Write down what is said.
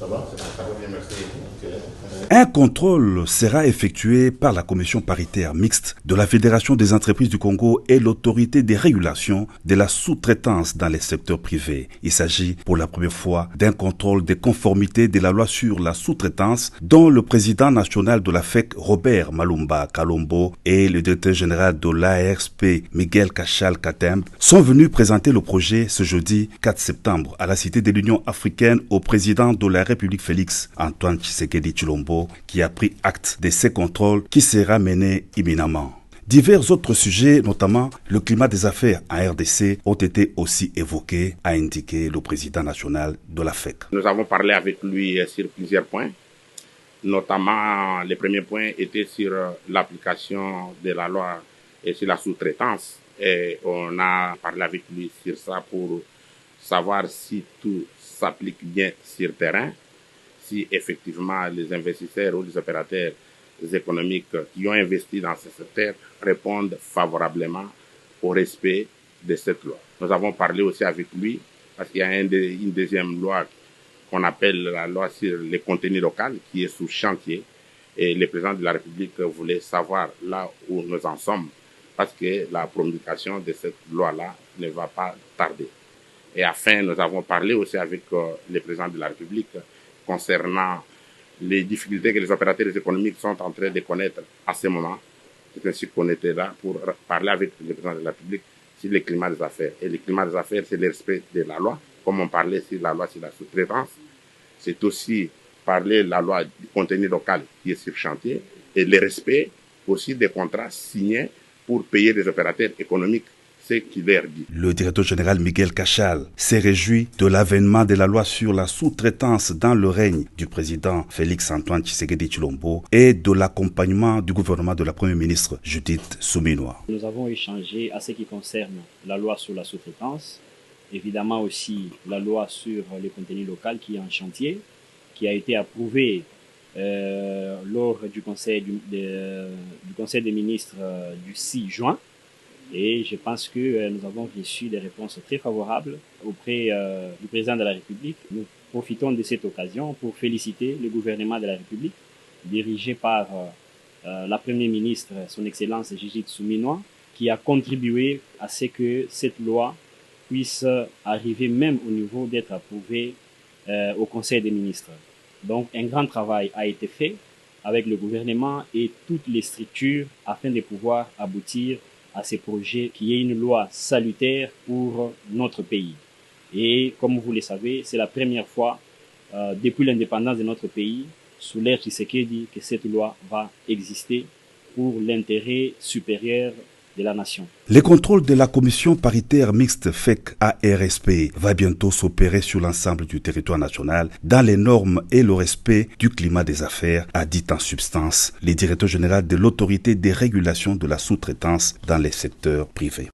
Ça va bien, merci. Okay. Un contrôle sera effectué par la commission paritaire mixte de la Fédération des entreprises du Congo et l'autorité des régulations de la sous-traitance dans les secteurs privés. Il s'agit pour la première fois d'un contrôle des conformités de la loi sur la sous-traitance dont le président national de la FEC, Robert Malumba Kalombo, et le directeur général de l'ARSP, Miguel Cachal Katembe, sont venus présenter le projet ce jeudi 4 septembre à la Cité de l'Union africaine au président de la République Félix Antoine Tshisekedi Tshilombo, qui a pris acte de ces contrôles qui sera mené imminemment. Divers autres sujets, notamment le climat des affaires en RDC, ont été aussi évoqués, a indiqué le président national de la FEC. Nous avons parlé avec lui sur plusieurs points, notamment les premiers points étaient sur l'application de la loi et sur la sous-traitance. Et on a parlé avec lui sur ça pour savoir si tout s'applique bien sur le terrain, si effectivement les investisseurs ou les opérateurs économiques qui ont investi dans ce secteur répondent favorablement au respect de cette loi. Nous avons parlé aussi avec lui parce qu'il y a une deuxième loi qu'on appelle la loi sur les contenus locaux qui est sous chantier et le président de la République voulait savoir là où nous en sommes parce que la promulgation de cette loi-là ne va pas tarder. Et enfin, nous avons parlé aussi avec le président de la République concernant les difficultés que les opérateurs économiques sont en train de connaître à ce moment. C'est ainsi qu'on était là pour parler avec le président de la République sur le climat des affaires. Et le climat des affaires, c'est le respect de la loi, comme on parlait sur la loi sur la sous-traitance. C'est aussi parler de la loi du contenu local qui est sur chantier et le respect aussi des contrats signés pour payer les opérateurs économiques. Le directeur général Miguel Cachal s'est réjoui de l'avènement de la loi sur la sous-traitance dans le règne du président Félix Antoine Tshisekedi Tshilombo et de l'accompagnement du gouvernement de la première ministre Judith Suminwa. Nous avons échangé à ce qui concerne la loi sur la sous-traitance, évidemment aussi la loi sur les contenus locaux qui est en chantier, qui a été approuvée lors du conseil des ministres du 6 juin. Et je pense que nous avons reçu des réponses très favorables auprès du président de la République. Nous profitons de cette occasion pour féliciter le gouvernement de la République, dirigé par la première ministre, son Excellence Judith Suminwa, qui a contribué à ce que cette loi puisse arriver même au niveau d'être approuvée au Conseil des ministres. Donc un grand travail a été fait avec le gouvernement et toutes les structures afin de pouvoir aboutir à ces projets qui est une loi salutaire pour notre pays. Et comme vous le savez, c'est la première fois depuis l'indépendance de notre pays, sous l'ère Tshisekedi, que cette loi va exister pour l'intérêt supérieur de la nation. Les contrôles de la commission paritaire mixte FEC-ARSP va bientôt s'opérer sur l'ensemble du territoire national dans les normes et le respect du climat des affaires, a dit en substance le directeur général de l'autorité des régulations de la sous-traitance dans les secteurs privés.